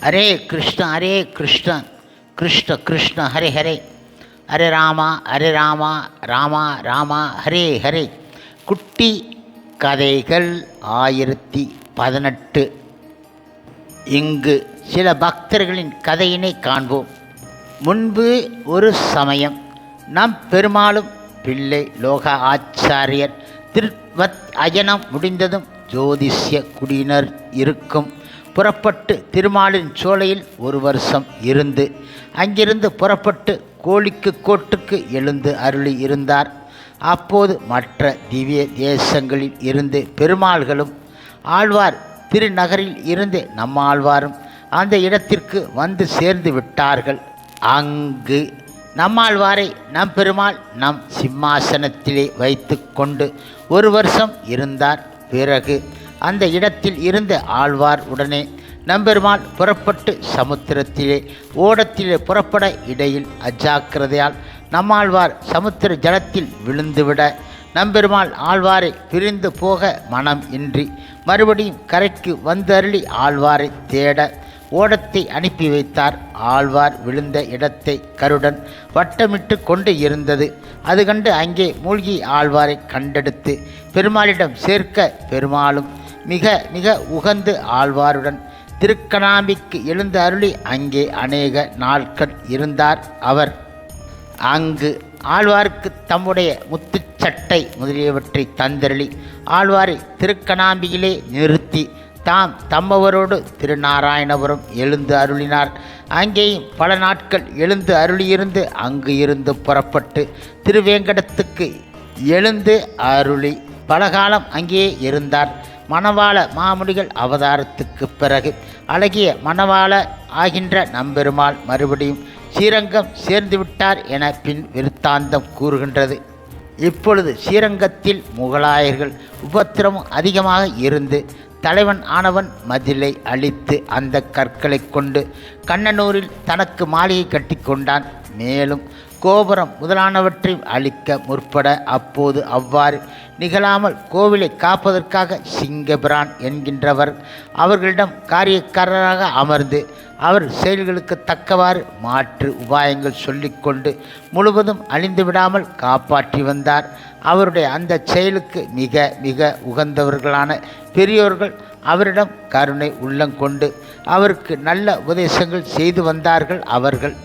ஹரே கிருஷ்ண கிருஷ்ண கிருஷ்ண ஹரே ஹரே, ஹரே ராமா ராமா ராமா ஹரே ஹரே. குட்டி கதைகள் 1018. இங்கு சில பக்தர்களின் கதையினை காண்போம். முன்பு ஒரு சமயம் நம் பெருமாளும் பிள்ளை லோக ஆச்சாரியர் திருவத் அயனம் முடிந்ததும் ஜோதிஷ்ய குடியினர் இருக்கும் புறப்பட்டு திருமாலின் சோலையில் ஒரு வருஷம் இருந்து அங்கிருந்து புறப்பட்டு கோழிக்கு கோட்டுக்கு எழுந்து அருளி இருந்தார். அப்போது மற்ற திவ்ய தேசங்களில் இருந்து பெருமாள்களும் ஆழ்வார் திருநகரில் இருந்து நம்மாழ்வாரும் அந்த இடத்திற்கு வந்து சேர்ந்து விட்டார்கள். அங்கு நம்மாழ்வாரை நம் பெருமாள் நம் சிம்மாசனத்திலே வைத்து கொண்டு ஒரு வருஷம் இருந்தார். பிறகு அந்த இடத்தில் இருந்த ஆழ்வார் உடனே நம்பெருமாள் புறப்பட்டு சமுத்திரத்திலே ஓடத்திலே புறப்பட இடையில் அஜாக்கிரதையால் நம்மாழ்வார் சமுத்திர ஜலத்தில் விழுந்துவிட நம்பெருமாள் ஆழ்வாரை பிரிந்து போக மனம் இன்றி மறுபடியும் கரைக்கு வந்தருளி ஆழ்வாரை தேட ஓடத்தை அனுப்பி வைத்தார். ஆழ்வார் விழுந்த இடத்தை கருடன் வட்டமிட்டு கொண்டு இருந்தது. அது கண்டு அங்கே மூழ்கி ஆழ்வாரை கண்டெடுத்து பெருமாளிடம் சேர்க்க பெருமாளும் மிக மிக உகந்து ஆழ்வாருடன் திருக்கணாம்பிக்கு எழுந்து அருளி அங்கே அநேக நாட்கள் இருந்தார். அவர் அங்கு ஆழ்வாருக்கு தம்முடைய முத்துச்சட்டை முதலியவற்றை தந்தருளி ஆழ்வாரை திருக்கணாம்பியிலே நிறுத்தி தாம் தம்மவரோடு திருநாராயணபுரம் எழுந்து அருளினார். அங்கேயும் பல நாட்கள் எழுந்து அருளியிருந்து அங்கு இருந்து புறப்பட்டு திருவேங்கடத்துக்கு எழுந்து அருளி பலகாலம் அங்கேயே இருந்தார். மணவாள மாமுனிகள் அவதாரத்துக்கு பிறகு அழகிய மணவாள ஆகின்ற நம்பெருமாள் மறுபடியும் ஸ்ரீரங்கம் சேர்ந்து விட்டார் என பின் விருத்தாந்தம் கூறுகின்றது. இப்பொழுது ஸ்ரீரங்கத்தில் முகலாயர்கள் உபத்திரமும் அதிகமாக இருந்து தலைவன் ஆனவன் மதிலை அழித்து அந்த கற்களை கொண்டு கண்ணனூரில் தனக்கு மாளிகை கட்டி கொண்டான். மேலும் கோபுரம் முதலானவற்றை அழிக்க முற்பட அப்போது அவ்வாறு நிகழாமல் கோவிலை காப்பதற்காக சிங்கபிரான் என்கின்றவர் அவர்களிடம் காரியக்காரராக அமர்ந்து அவர் செயல்களுக்கு தக்கவாறு மாற்று உபாயங்கள் சொல்லிக்கொண்டு முழுவதும் அழிந்து விடாமல் காப்பாற்றி வந்தார். அவருடைய அந்த செயலுக்கு மிக மிக உகந்தவர்களான பெரியோர்கள் அவரிடம் கருணை உள்ளங்கொண்டு அவருக்கு நல்ல உபதேசங்கள் செய்து வந்தார்கள். அவர்கள்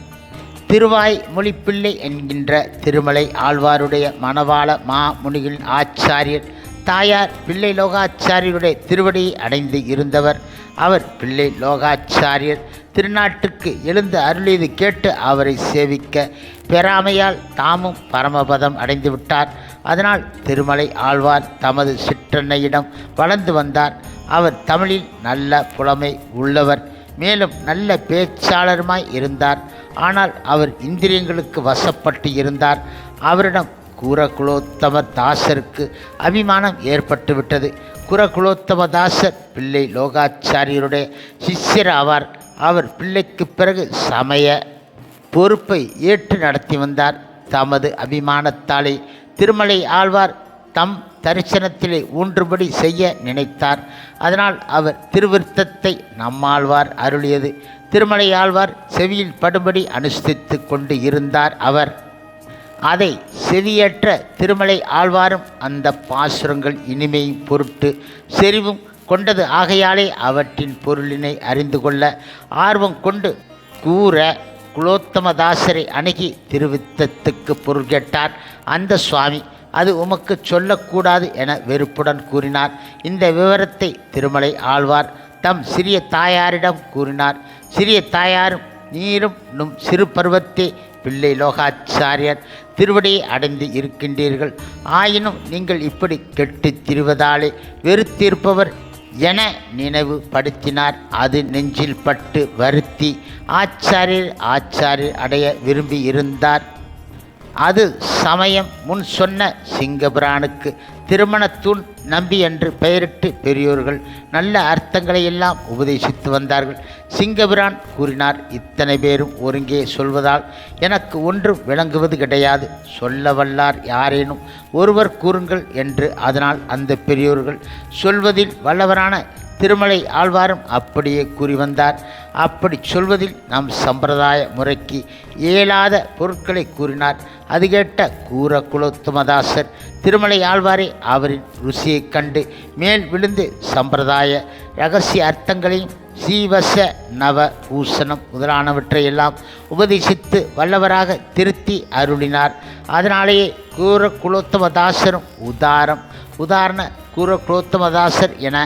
திருவாய் மொழிப்பிள்ளை என்கின்ற திருமலை ஆழ்வாருடைய மணவாள மாமுனிகளின் ஆச்சாரியர் தாயார் பிள்ளை லோகாச்சாரியருடைய திருவடியை அடைந்து இருந்தவர். அவர் பிள்ளை லோகாச்சாரியர் திருநாட்டுக்கு எழுந்து அருளியது கேட்டு அவரை சேவிக்க பெறாமையால் தாமும் பரமபதம் அடைந்து விட்டார். அதனால் திருமலை ஆழ்வார் தமது சிற்றன்னையிடம் வளர்ந்து வந்தார். அவர் தமிழில் நல்ல புலமை உள்ளவர், மேலும் நல்ல பேச்சாளருமாய் இருந்தார். ஆனால் அவர் இந்திரியங்களுக்கு வசப்பட்டு இருந்தார். அவரிடம் குரகுலோத்தம தாசருக்கு அபிமானம் ஏற்பட்டுவிட்டது. குரகுலோத்தம தாசர் பிள்ளை லோகாச்சாரியருடைய சிஷ்யர் ஆவார். அவர் பிள்ளைக்கு பிறகு சமய பொறுப்பை ஏற்று நடத்தி வந்தார். தமது அபிமானத்தாலே திருமலை ஆழ்வார் தம் தரிசனத்திலே ஊன்றுபடி செய்ய நினைத்தார். அதனால் அவர் திருவிருத்தத்தை நம்மாழ்வார் அருளியது திருமலை ஆழ்வார் செவியில் படும்படி அனுஷ்டித்து கொண்டு இருந்தார். அவர் அதை செவியேற்ற திருமலை ஆழ்வாரும் அந்த பாசுரங்கள் இனிமையும் பொருட்டு செறிவும் கொண்டது ஆகையாலே அவற்றின் பொருளினை அறிந்து கொள்ள ஆர்வம் கொண்டு கூற குலோத்தமதாசரை அணுகி திருவித்தத்துக்கு பொருள் கேட்டார். அந்த சுவாமி அது உமக்கு சொல்லக்கூடாது என வெறுப்புடன் கூறினார். இந்த விவரத்தை திருமலை ஆழ்வார் தம் சிறிய தாயாரிடம் கூறினார். சிறிய தாயாரும் நீரும் நும் சிறு பருவத்தே பிள்ளை லோகாச்சாரியர் திருவடியை அடைந்து இருக்கின்றீர்கள். ஆயினும் நீங்கள் இப்படி கெட்டுத் திரிவதாலே வெறுத்திருப்பவர் என நினைவுபடுத்தினார். அது நெஞ்சில் பட்டு வருத்தி ஆச்சாரியர் அடைய விரும்பி இருந்தார். அது சமயம் முன் சொன்ன சிங்கபிரானுக்கு திருமணத்தூண் நம்பி என்று பெயரிட்டு பெரியோர்கள் நல்ல அர்த்தங்களை எல்லாம் உபதேசித்து வந்தார்கள். சிங்கபிரான் கூறினார், இத்தனை பேரும் ஒருங்கே சொல்வதால் எனக்கு ஒன்றும் விளங்குவது கிடையாது. சொல்ல வல்லார் யாரேனும் ஒருவர் கூறுங்கள் என்று. அதனால் அந்த பெரியோர்கள் சொல்வதில் வல்லவரான திருமலை ஆழ்வாரும் அப்படியே கூறி வந்தார். அப்படி சொல்வதில் நம் சம்பிரதாய முறைக்கு இயலாத பொருட்களை கூறினார். அது கேட்ட கூர குலோத்துமதாசர் திருமலை ஆழ்வாரை அவரின் ருசியைக் கண்டு மேல் விழுந்து சம்பிரதாய இரகசிய அர்த்தங்களையும் சீவச நவ பூசணம் முதலானவற்றையெல்லாம் உபதேசித்து வல்லவராக திருத்தி அருளினார். அதனாலேயே கூர குலோத்தமதாசரும் உதாரண கூர குலோத்தமதாசர் என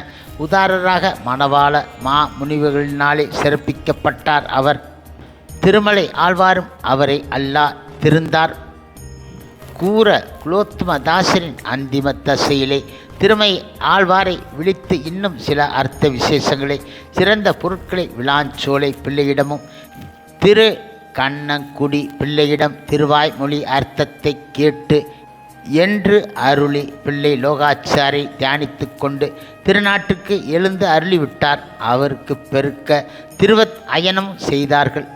உதாரராக மணவாள மா முனிவர்களினாலே சிறப்பிக்கப்பட்டார். அவர் திருமலை ஆழ்வாரும் அவரை அல்லா திருந்தார். கூர குலோத்துமதாசரின் அந்திம தசையிலே திருமை ஆழ்வாரை விழித்து இன்னும் சில அர்த்த விசேஷங்களை சிறந்த பொருட்களை விளாஞ்சோலை பிள்ளையிடமும் திரு கண்ணங்குடி பிள்ளையிடம் திருவாய்மொழி அர்த்தத்தை கேட்டு என்று அருளி பிள்ளை லோகாச்சாரை தியானித்து கொண்டு திருநாட்டுக்கு எழுந்து அருளிவிட்டார். அவருக்கு பெருக்க திருவத் அயனம் செய்தார்கள்.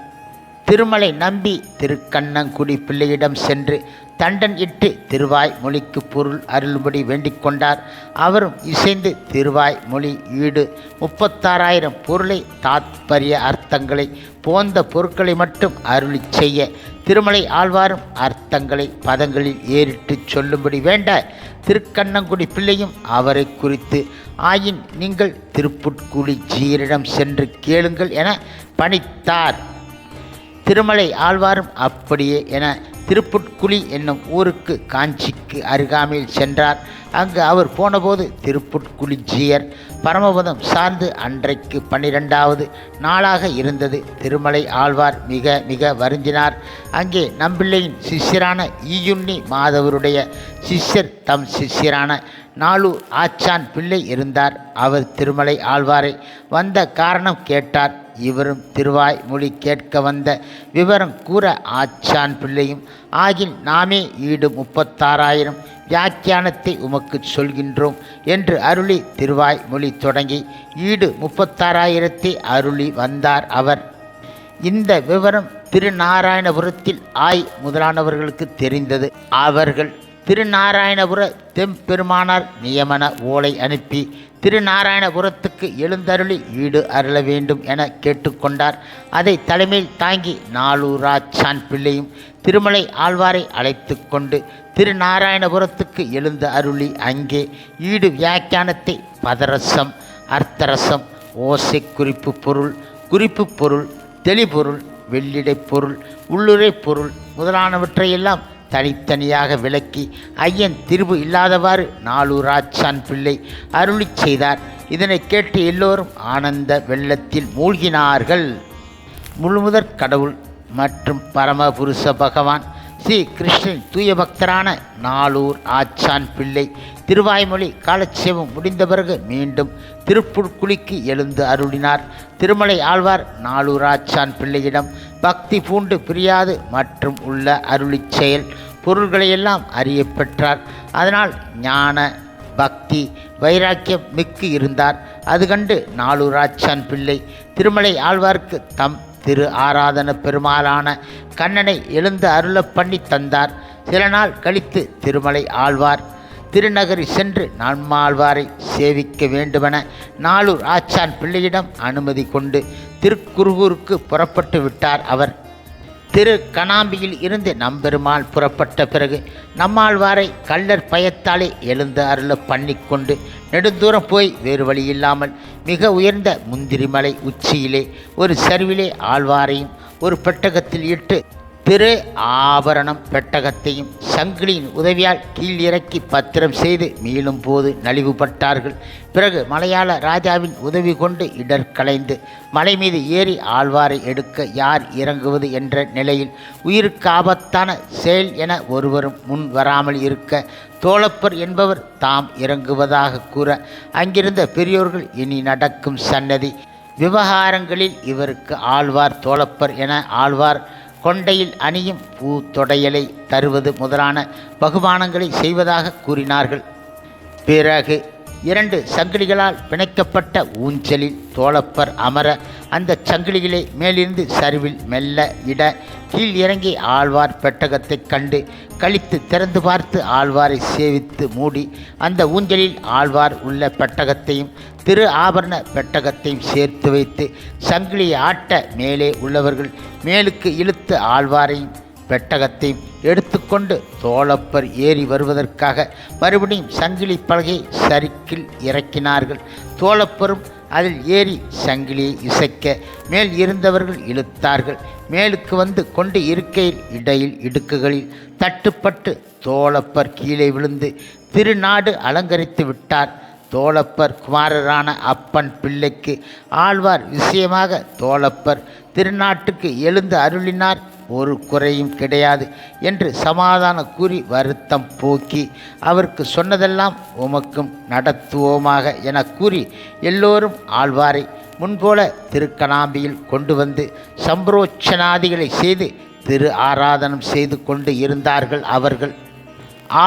திருமலை நம்பி திருக்கண்ணங்குடி பிள்ளையிடம் சென்று தண்டன் இட்டு திருவாய் மொழிக்கு பொருள் அருளும்படி வேண்டிக் கொண்டார். அவரும் இசைந்து திருவாய் மொழி ஈடு 36,000 பொருளை தாத்பரிய அர்த்தங்களை போந்த பொருட்களை மட்டும் அருளி செய்ய திருமலை ஆழ்வாரும் அர்த்தங்களை பதங்களில் ஏறிட்டு சொல்லும்படி வேண்ட திருக்கண்ணங்குடி பிள்ளையும் அவரை குறித்து ஆயின் நீங்கள் திருப்புட்குழி ஜீரிடம் சென்று கேளுங்கள் என பணித்தார். திருமலை ஆழ்வாரும் அப்படியே என திருப்புட்குழி என்னும் ஊருக்கு காஞ்சிக்கு அருகாமையில் சென்றார். அங்கு அவர் போனபோது திருப்புட்குழிஜியர் பரமபதம் சார்ந்து அன்றைக்கு 12வது நாளாக இருந்தது. திருமலை ஆழ்வார் மிக மிக வருந்தினார். அங்கே நம்பிள்ளையின் சிஷ்யரான ஈயுண்ணி மாதவருடைய சிஷ்யர் தம் சிஷ்யரான நாளூர் ஆச்சான் பிள்ளை இருந்தார். அவர் திருமலை ஆழ்வாரை வந்த காரணம் கேட்டார். இவரும் திருவாய் மொழி கேட்க வந்த விவரம் கூற ஆச்சான் பிள்ளையும் ஆகில் நாமே ஈடு 36,000 வியாக்கியானத்தை உமக்கு சொல்கின்றோம் என்று அருளி திருவாய் மொழி தொடங்கி ஈடு 36,000 அருளி வந்தார். அவர் இந்த விவரம் திருநாராயணபுரத்தில் முதலானவர்களுக்கு தெரிந்தது. அவர்கள் திருநாராயணபுர தெம்பெருமானார் நியமன ஓலை அனுப்பி திருநாராயணபுரத்துக்கு எழுந்தருளி ஈடு அருள வேண்டும் என கேட்டுக்கொண்டார். அதை தலைமையில் தாங்கி நாளூராச்சான் பிள்ளையும் திருமலை ஆழ்வாரை அழைத்து கொண்டு திருநாராயணபுரத்துக்கு எழுந்த அருளி அங்கே ஈடு வியாக்கியானத்தை பதரசம், அர்த்தரசம், ஓசை குறிப்பு பொருள், தெளிபொருள், வெள்ளிடை பொருள், உள்ளுரை பொருள் முதலானவற்றையெல்லாம் தனித்தனியாக விளக்கி ஐயன் திருவு இல்லாதவாறு நாளூராச்சான் பிள்ளை அருளி செய்தார். இதனை கேட்டு எல்லோரும் ஆனந்த வெள்ளத்தில் மூழ்கினார்கள். முழுமுதற் கடவுள் மற்றும் பரமபுருஷ பகவான் ஸ்ரீ கிருஷ்ணன் தூய பக்தரான நாளூர் ஆச்சான் பிள்ளை திருவாய்மொழி காலட்சேபம் முடிந்த பிறகு மீண்டும் திருப்புட்குழிக்கு எழுந்து அருளினார். திருமலை ஆழ்வார் நாளூராச்சான் பிள்ளையிடம் பக்தி பூண்டு பிரியாது மற்றும் உள்ள அருளி செயல் பொருள்களையெல்லாம் அறிய பெற்றார். அதனால் ஞான பக்தி வைராக்கியம் மிக்கு இருந்தார். அது கண்டு நாளூராச்சான் பிள்ளை திருமலை ஆழ்வார்க்கு தம் திரு ஆராதன பெருமாளான கண்ணனை எழுந்து அருள பண்ணி தந்தார். சில நாள் கழித்து திருமலை ஆழ்வார் திருநகரி சென்று நம்மாழ்வாரை சேவிக்க வேண்டுமென நாளூர் ஆச்சான் பிள்ளையிடம் அனுமதி கொண்டு திருக்குருகூருக்கு புறப்பட்டு விட்டார். அவர் திரு கணாம்பியில் இருந்து நம்பெருமாள் புறப்பட்ட பிறகு நம்மாழ்வாரை கள்ளர் பயத்தாலே எழுந்து அருள பண்ணிக்கொண்டு நெடுந்தூரம் போய் வேறு வழியில்லாமல் மிக உயர்ந்த முந்திரிமலை உச்சியிலே ஒரு சரிவிலே ஆழ்வாரையும் ஒரு பெட்டகத்தில் இட்டு திரு ஆபரணம் பெட்டகத்தையும் சங்கிலியின் உதவியால் கீழ் இறக்கி பத்திரம் செய்து மீளும் போது நலிவுபட்டார்கள். பிறகு மலையாள ராஜாவின் உதவி கொண்டு இடர் களைந்து மலை மீது ஏறி ஆழ்வாரை எடுக்க யார் இறங்குவது என்ற நிலையில் உயிருக்கு ஆபத்தான செயல் என ஒருவரும் முன் வராமல் இருக்க தோழப்பர் என்பவர் தாம் இறங்குவதாக கூற அங்கிருந்த பெரியோர்கள் இனி நடக்கும் சன்னதி விவகாரங்களில் இவருக்கு ஆழ்வார் தோழப்பர் என ஆழ்வார் கொண்டையில் அணியும் பூத்தொடையலை தருவது முதலான பகுமானங்களை செய்வதாக கூறினார்கள். பிறகு 2 சங்கிலிகளால் பிணைக்கப்பட்ட ஊஞ்சலில் தோழப்பர் அமர அந்த சங்கிலிகளை மேலிருந்து சரிவில் மெல்ல இட கீழ் இறங்கி ஆழ்வார் பெட்டகத்தைக் கண்டு கழித்து திறந்து பார்த்து ஆழ்வாரை சேவித்து மூடி அந்த ஊஞ்சலில் ஆழ்வார் உள்ள பெட்டகத்தையும் திரு ஆபரண பெட்டகத்தையும் சேர்த்து வைத்து சங்கிலியை ஆட்ட மேலே உள்ளவர்கள் மேலுக்கு இழுத்து ஆழ்வாரையும் பெட்டகத்தையும் எடுத்துக்கொண்டு தோழப்பர் ஏறி வருவதற்காக மறுபடியும் சங்கிலி பலகை சறுக்கில் இறக்கினார்கள். தோழப்பரும் அதில் ஏறி சங்கிலியை இசைக்க மேல் இருந்தவர்கள் இழுத்தார்கள். மேலுக்கு வந்து கொண்டு இருக்கையில் இடையில் இடுக்குகளில் தட்டுப்பட்டு தோழப்பர் கீழே விழுந்து திருநாடு அலங்கரித்து விட்டார். தோழப்பர் குமாரரான அப்பன் பிள்ளைக்கு ஆழ்வார் விஷயமாக தோழப்பர் திருநாட்டுக்கு எழுந்து அருளினார், ஒரு குறையும் கிடையாது என்று சமாதான கூறி வருத்தம் போக்கி அவருக்கு சொன்னதெல்லாம் உமக்கும் நடத்துவோமாக என கூறி எல்லோரும் ஆழ்வாரை முன்போல திருக்கணாம்பியில் கொண்டு வந்து சம்பிரோச்சனாதிகளை செய்து திரு ஆராதனம் செய்து கொண்டு இருந்தார்கள். அவர்கள்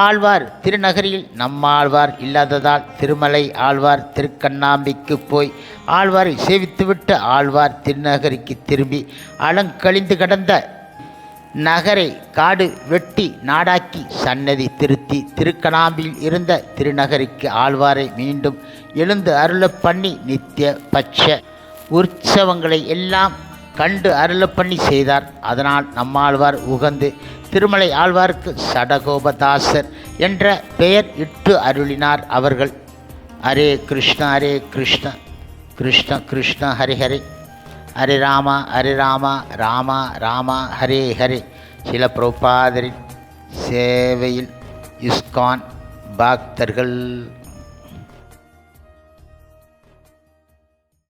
ஆழ்வார் திருநகரில் நம்மாழ்வார் இல்லாததால் திருமலை ஆழ்வார் திருக்கண்ணாம்பிக்கு போய் ஆழ்வாரை சேவித்துவிட்டு ஆழ்வார் திருநகரிக்கு திரும்பி அலங்கழிந்து கடந்த நகரை காடு வெட்டி நாடாக்கி சன்னதி திருத்தி திருக்கணாம்பியில் இருந்த திருநகரிக்கு ஆழ்வாரை மீண்டும் எழுந்து அருள பண்ணி நித்திய பட்ச உற்சவங்களை எல்லாம் கண்டு அருள பண்ணி செய்தார். அதனால் நம்மாழ்வார் உகந்து திருமலை ஆழ்வாருக்கு சடகோபதாசர் என்ற பெயர் இட்டு அருளினார். அவர்கள் ஹரே கிருஷ்ண கிருஷ்ண கிருஷ்ண ஹரி ஹரே ஹரே ராமா ராமா ராமா ஹரே ஹரே. சில பிரபுபாதரின் சேவையில் இஸ்கான் பக்தர்கள்.